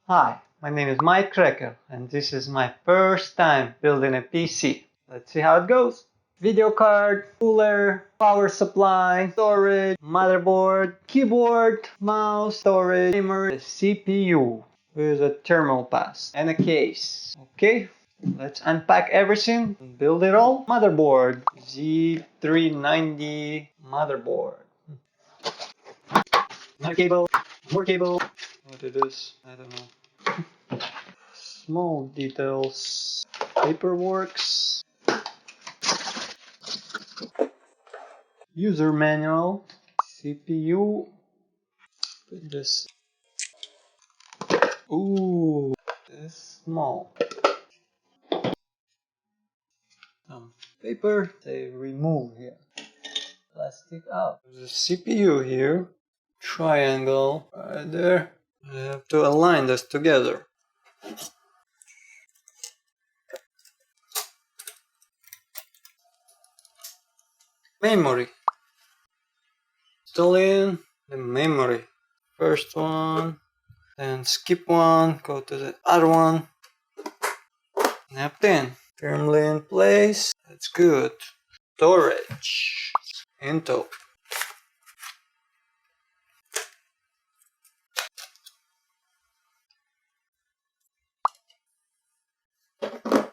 Hi, my name is Mike Krekel and this is my first time building a PC. Let's see how it goes. Video card, cooler, power supply, storage, motherboard, keyboard, mouse, storage, timer, a CPU with a thermal pass and a case. Okay, let's unpack everything and build it all. Motherboard, Z390 motherboard. Another cable, more cable. What it is, I don't know. Small details, paperworks, user manual, CPU, put this, ooh, this small, some paper, they remove here, plastic out. There's a CPU here, triangle right there, I have to align this together. Memory. Install in the memory. First one, then skip one, go to the other one. Snap in. Firmly in place. That's good. Storage. Intel.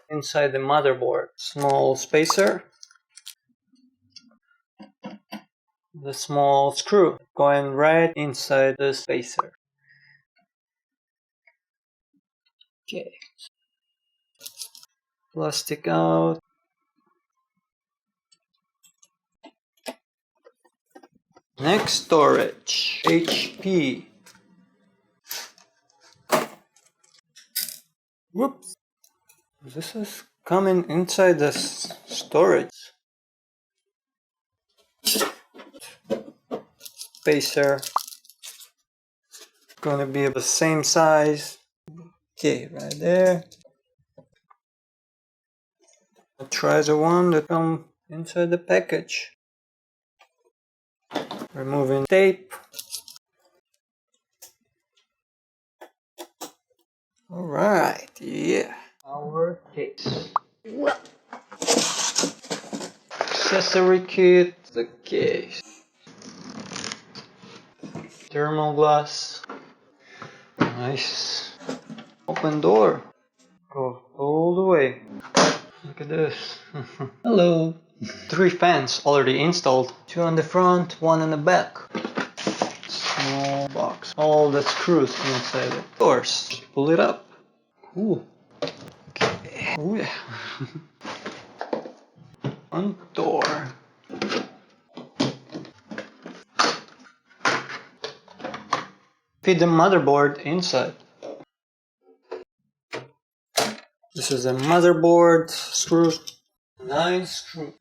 Inside the motherboard, small spacer. The small screw going right inside the spacer. Okay. Plastic out. Next, storage. HP. Whoops. This is coming inside the storage. Spacer. Gonna be the same size. Okay, right there. I'll try the one that comes inside the package. Removing tape. Alright, yeah. Our case. Accessory kit, the case. Thermal glass. Nice. Open door. Go all the way. Look at this. Hello. 3 fans already installed. 2 on the front, 1 on the back. Small box. All the screws inside it. Doors. Just pull it up. Ooh. Okay. Oh yeah. One door. Fit the motherboard inside. This is a motherboard screw. 9 screws.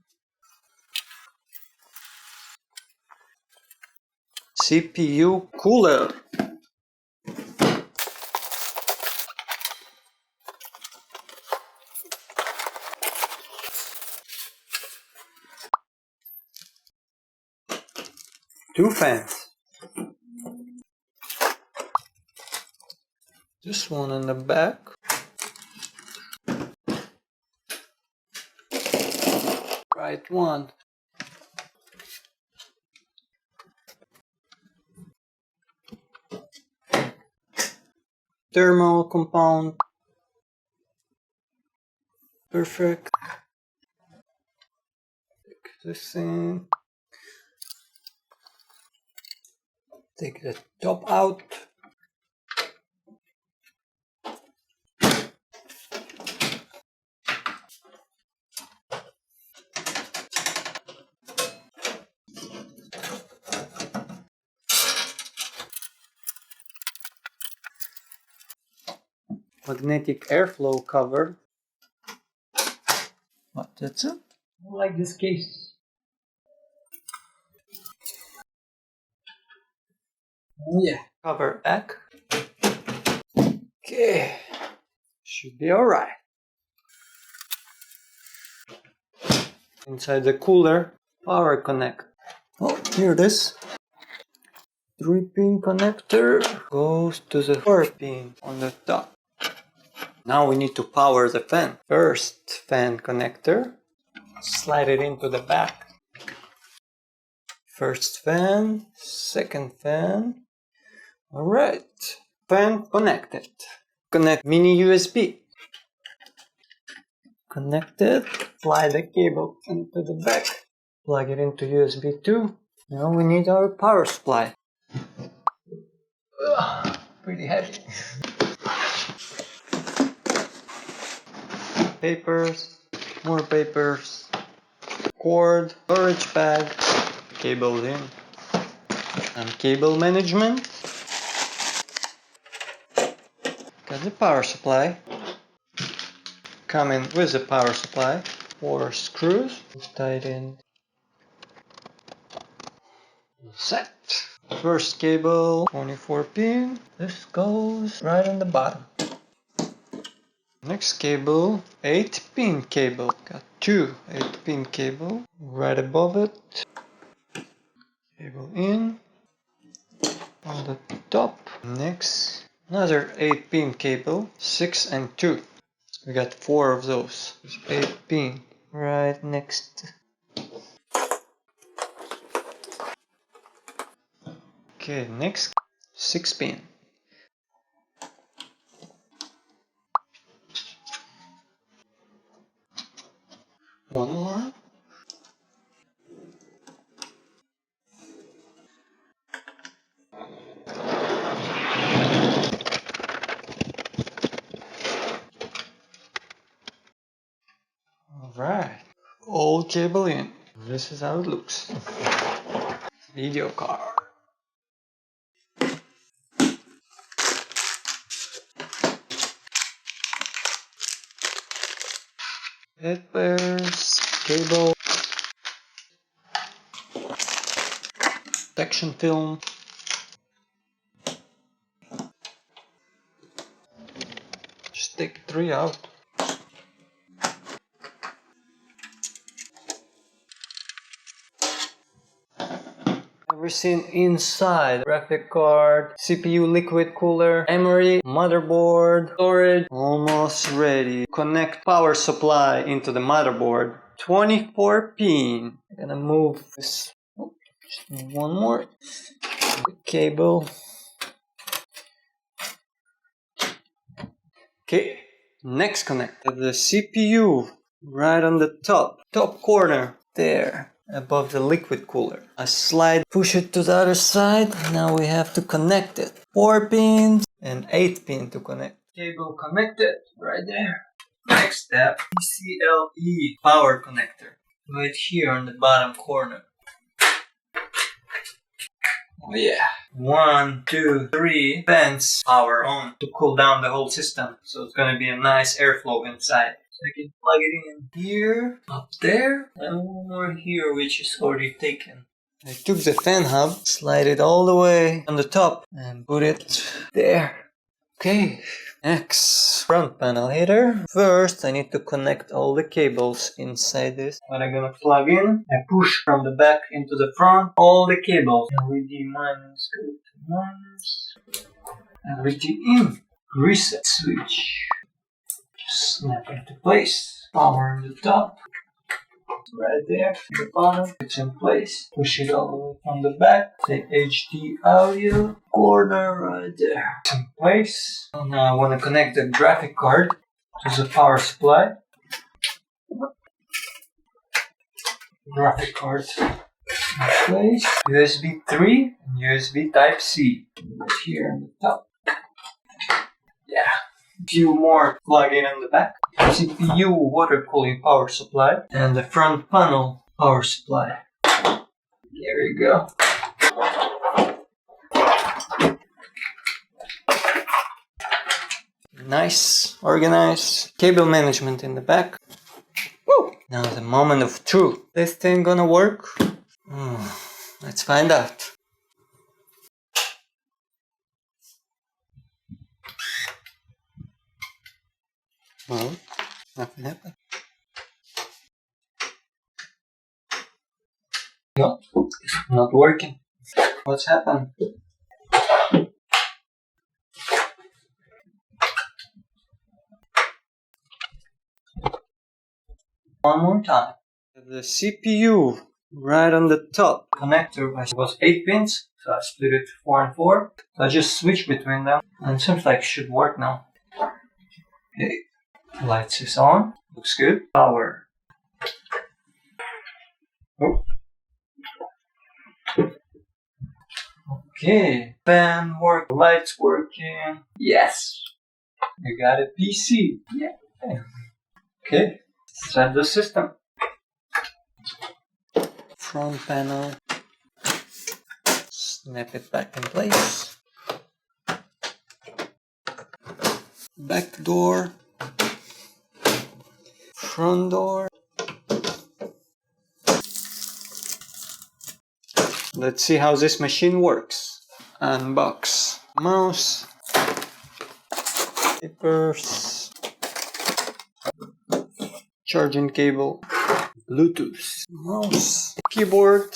CPU cooler. Two fans. This one in the back. Right one. Thermal compound. Perfect. Take this in. Take the top out. Magnetic airflow cover. What, that's it? I like this case. Oh yeah. Cover back. Okay. Should be alright. Inside the cooler, power connect. Oh, here it is. 3-pin connector goes to the 4-pin on the top. Now we need to power the fan. First fan connector, slide it into the back. First fan, second fan. Alright, fan connected. Connect mini USB. Connected, slide the cable into the back. Plug it into USB 2. Now we need our power supply. Ugh, pretty heavy. Papers, more papers, cord, storage bag, cable in, and cable management. Got the power supply. Coming with the power supply, 4 screws, tied in. Set. First cable, 24-pin. This goes right on the bottom. Next cable, 8-pin cable. Got 2 8-pin cable right above it. Cable in on the top. Next, another 8-pin cable, 6 and 2. We got 4 of those. 8-pin right next. Okay, next 6-pin. One more. Alright, all cable in. This is how it looks. Video card. Headpairs, cable, protection film. Just take 3 out. Everything inside: graphic card, CPU liquid cooler, memory, motherboard, storage. Almost ready. Connect power supply into the motherboard. 24-pin. I'm gonna move this. Oh, just need one more. The cable. Okay. Next connect the CPU right on the top corner there. Above the liquid cooler. A slide, push it to the other side. Now we have to connect it. 4 pins and 8-pin to connect. Cable connected right there. Next step, PCLE power connector. Right here on the bottom corner. Oh yeah. 1, 2, 3 fans power on to cool down the whole system. So it's gonna be a nice airflow inside. I can plug it in here, up there, and one more here which is already taken. I took the fan hub, slide it all the way on the top, and put it there. Okay, next, front panel heater. First I need to connect all the cables inside this. What I'm gonna plug in, I push from the back into the front, all the cables. LED minus, go to minus, LED in, reset switch. Snap into place. Power on the top. Right there. The bottom. It's in place. Push it all the way from the back. Say HD audio. Corner right there. It's in place. And now I want to connect the graphic card to the power supply. Graphic card in place. USB 3 and USB Type-C. Right here on the top. Yeah. Few more plug in on the back. CPU water cooling power supply and the front panel power supply. There we go. Nice, organized. Cable management in the back. Woo! Now the moment of truth. This thing gonna work? Let's find out. Well, nothing happened. No, it's not working. What's happened? One more time. The CPU right on the top. Connector was 8 pins, so I split it to 4 and 4. So I just switch between them, and it seems like it should work now. Okay, lights is on. Looks good. Power. Oh. Okay, fan work, lights working. Yes, you got a PC. Yeah. Okay, start the system. Front panel. Snap it back in place. Back door. Front door. Let's see how this machine works. Unbox. Mouse. Papers. Charging cable. Bluetooth. Mouse. Keyboard.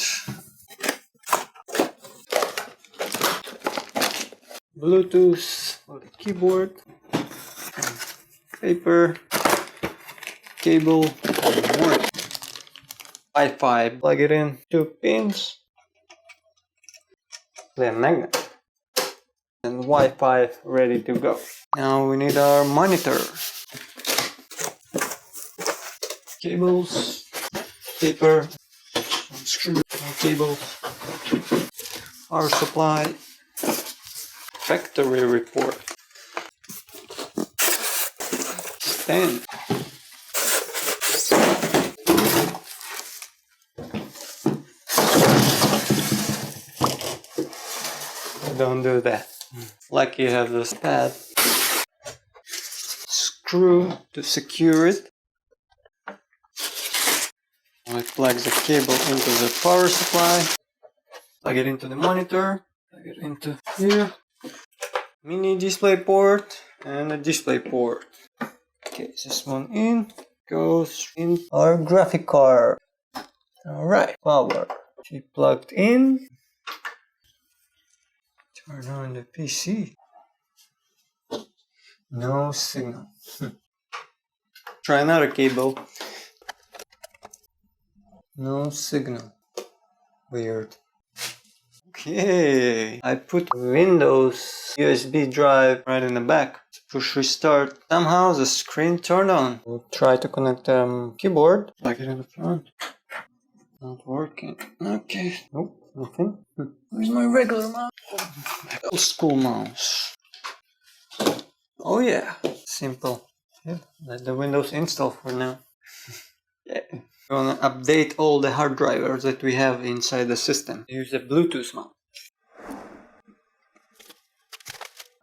Bluetooth for the keyboard. Paper. Cable. And more. Wi-Fi. Plug it in. 2 pins. The magnet. And Wi-Fi ready to go. Now we need our monitor. Cables, paper, screw, cables, power supply, factory report, stand, don't do that. Like you have this pad, screw to secure it. I plug the cable into the power supply, plug it into the monitor, plug it into here, mini display port and a display port. Okay, this one in, goes in our graphic card. Alright, power. She plugged in. Turn on the PC. No signal. Try another cable. No signal. Weird. Okay, I put Windows USB drive right in the back. Push restart. Somehow the screen turned on. We'll try to connect keyboard. Plug it in the front. Not working. Okay. Nope, nothing. Where's my regular mouse? Old school mouse. Oh yeah, simple. Yeah, let the Windows install for now. Yeah. We're gonna update all the hard drivers that we have inside the system. Use a Bluetooth mouse.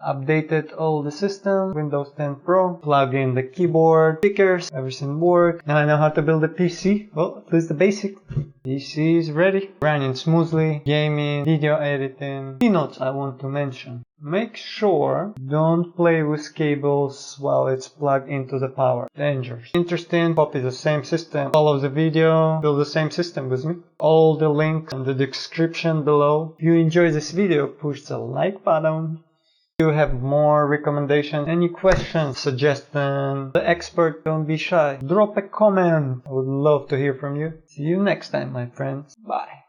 Updated all the system, Windows 10 Pro, plug in the keyboard, speakers, everything works. Now I know how to build a PC, well, at least the basic. PC is ready, running smoothly, gaming, video editing. Keynotes I want to mention. Make sure don't play with cables while it's plugged into the power. Dangerous. Interesting, copy the same system, follow the video, build the same system with me. All the links in the description below. If you enjoy this video, push the like button. If you have more recommendations, any questions, suggestions, the expert, don't be shy. Drop a comment. I would love to hear from you. See you next time, my friends. Bye.